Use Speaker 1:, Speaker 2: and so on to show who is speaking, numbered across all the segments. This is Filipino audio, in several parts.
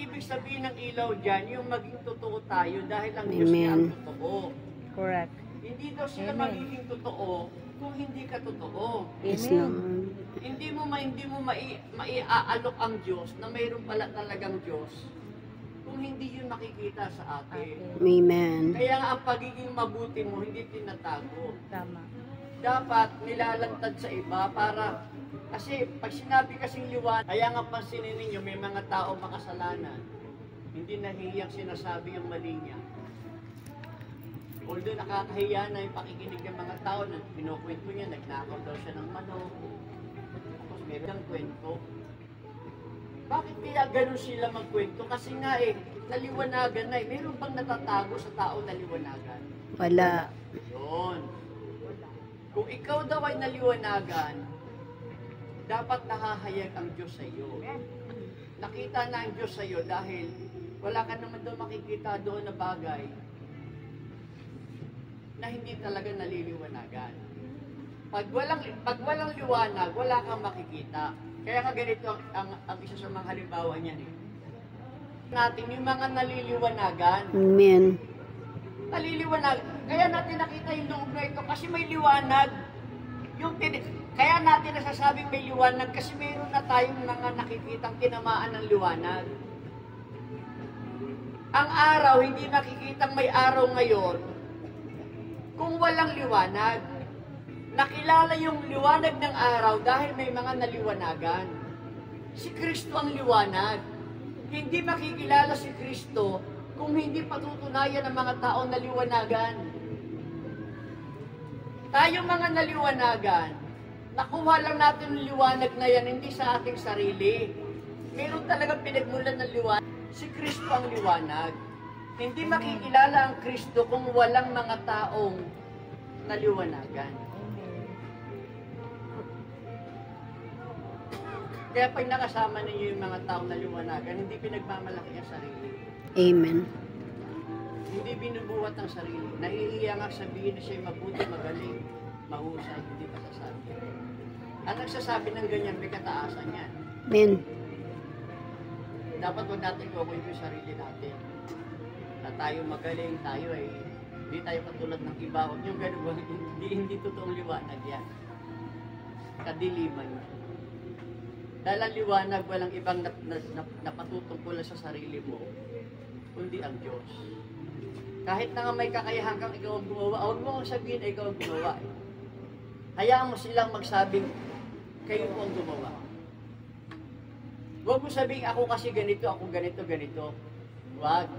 Speaker 1: ibig sabihin ng ilaw dyan, yung maging totoo tayo dahil ang Diyos niya ang totoo.
Speaker 2: Correct.
Speaker 1: Hindi daw sila magiging totoo kung hindi ka totoo.
Speaker 2: Yes,
Speaker 3: Amen.
Speaker 1: Hindi mo maiaalok ang Diyos na mayroon pala talagang Diyos kung hindi yun makikita sa atin.
Speaker 3: Amen.
Speaker 1: Kaya nga ang pagiging mabuti mo hindi tinatago.
Speaker 2: Tama.
Speaker 1: Dapat nilalantad sa iba para kasi pag sinabi kasing liwanag, kaya nga pansinin ninyo may mga tao makasalanan, hindi nahihiyang sinasabi yung mali niya. Although nakakahiya na yung pakikinig ng mga tao na pinukwento niya, nagnakaw daw siya ng manok. Tapos meron ng kwento. Bakit kaya ganun sila magkwento? Kasi nga naliwanagan na Meron bang natatago sa tao naliwanagan?
Speaker 3: Wala.
Speaker 1: Yun. Kung ikaw daw ay naliwanagan, dapat nakahayag ang Diyos sa iyo. Nakita na ang Diyos sa iyo dahil wala ka naman daw makikita doon na bagay na hindi talaga naliliwanagan. Pag walang liwanag, wala kang makikita. Kaya nga ganito ang isa sa mga halimbawa niyan natin yung mga naliliwanagan.
Speaker 3: Amen.
Speaker 1: Naliliwanag. Kaya natin nakita yung loob na ito kasi may liwanag. Kaya natin nasasabing may liwanag kasi mayroon na tayong mga nakikitang tinamaan ng liwanag. Ang araw, hindi makikitang may araw ngayon kung walang liwanag. Nakilala yung liwanag ng araw dahil may mga naliwanagan. Si Kristo ang liwanag. Hindi makikilala si Kristo kung hindi patutunayan ng mga tao naliwanagan. Tayo mga naliwanagan, nakuha lang natin yung liwanag na yan, hindi sa ating sarili. Meron talagang pinagmulan ng liwanag. Si Kristo ang liwanag. Hindi makikilala ang Kristo kung walang mga taong naliwanagan. Kaya pag nakasama ninyo yung mga taong naliwanagan, hindi pinagmamalaki ang sarili.
Speaker 3: Amen.
Speaker 1: Hindi binubuhat ang sarili. Nahihiya nga sabihin na siya'y mabuti, magaling, mahusay, hindi pa sasabi. Ang nagsasabi ng ganyan, may kataasan yan.
Speaker 3: Amen.
Speaker 1: Dapat wag natin kukuhin yung sarili natin. Na tayo magaling, tayo ay hindi tayo katulad ng iba. Huwag yung ganun, hindi totoong liwanag yan. Kadiliman yan. Dahil ang liwanag, walang ibang napatutungkol sa sarili mo, kundi ang Diyos. Kahit na nga may kakayahan kang ikaw ang gumawa, huwag mo ang sabihin na ikaw ang gumawa. Hayaan mo silang magsabing, kayo po ang gumawa. Huwag mo sabihin, ako kasi ganito, ako ganito, ganito. Huwag.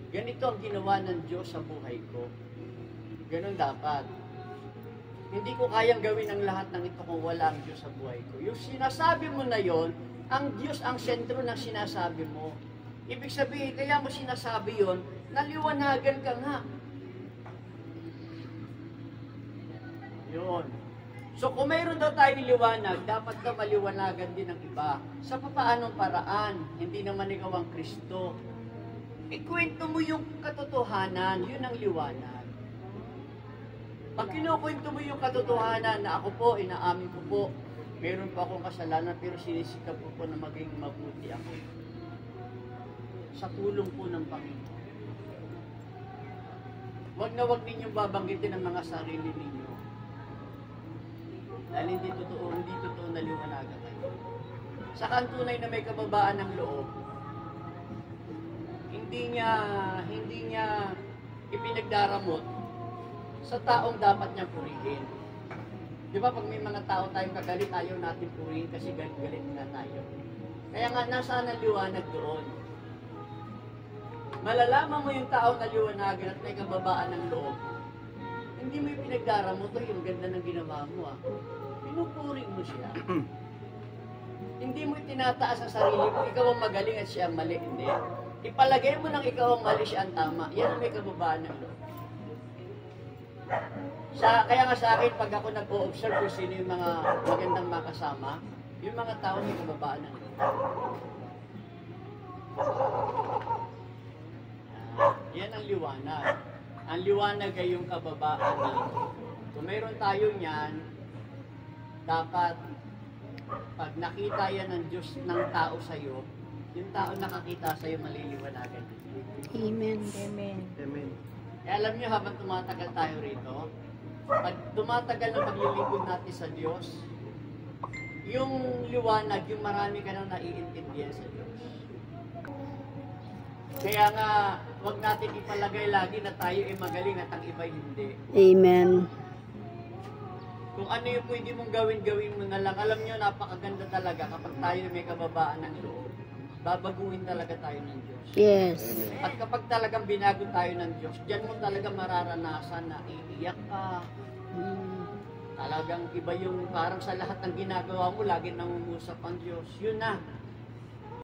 Speaker 1: Ganito ang ginawa ng Diyos sa buhay ko. Ganon dapat. Hindi ko kayang gawin ang lahat ng ito kung wala ang Diyos sa buhay ko. Yung sinasabi mo na yon, ang Diyos ang sentro ng sinasabi mo. Ibig sabihin, kaya mo sinasabi yon, naliwanagan ka nga. Yun. So kung mayroon daw tayong liwanag, dapat daw maliwanagan din ng iba. Sa papaanong paraan, hindi naman ikaw ang Kristo. Ikwento mo yung katotohanan, yun ang liwanag. Pag kinukwento mo yung katotohanan na ako po, inaamin ko po, meron pa akong kasalanan pero sinisikap ko po na maging mabuti ako. Sa tulong po ng Panginoon. Huwag na huwag ninyong babanggitin ang mga sarili ninyo. Dahil hindi totoo na liwanagan kayo. Sa kantunay na may kababaan ng loob, hindi niya ipinagdaramot sa taong dapat niyang purihin. Di ba pag may mga tao tayong kagalit, ayaw natin purihin kasi galit na tayo. Kaya nga, nasaan ang liwanag doon? Malalaman mo yung tao na liwanagan at may kababaan ng loob. Hindi mo yung pinagdaramot, yung ganda ng ginawa mo. Pinupuri mo siya. Hindi mo itinataas ang sarili mo, ikaw ang magaling at siya ang mali. Hindi. Ipalagay mo nang ikaw ang mali, siya ang tama. Yan ang may kababaan ng loob. Kaya nga sa akin, pag ako nag-o-observe kung sino yung mga magandang makasama, yung mga tao may kababaan ng loob. Yan ang liwanag. Ang liwanag ay yung kababaan na kung mayroon tayo niyan, dapat pag nakita yan ng Diyos ng tao sa iyo, yung tao nakakita sa'yo maliliwanagan.
Speaker 3: Amen.
Speaker 2: Amen.
Speaker 4: Amen.
Speaker 1: Eh, alam niyo, habang tumatagal tayo rito, pag tumatagal na paglilingkod natin sa Diyos, yung liwanag, yung marami ka nang naiintindihan sa Diyos. Kaya nga, huwag natin ipalagay lagi na tayo ay magaling at ang iba hindi.
Speaker 3: Amen.
Speaker 1: Kung ano yung pwede mong gawin mo na lang. Alam niyo, napakaganda talaga kapag tayo may kababaan ng loob. Babaguhin talaga tayo ng Diyos.
Speaker 3: Yes.
Speaker 1: At kapag talagang binago tayo ng Diyos, diyan mo talaga mararanasan na iiyak ka. Talagang iba yung parang sa lahat ng ginagawa mo, lagi nangungusap ang Diyos. Yun na.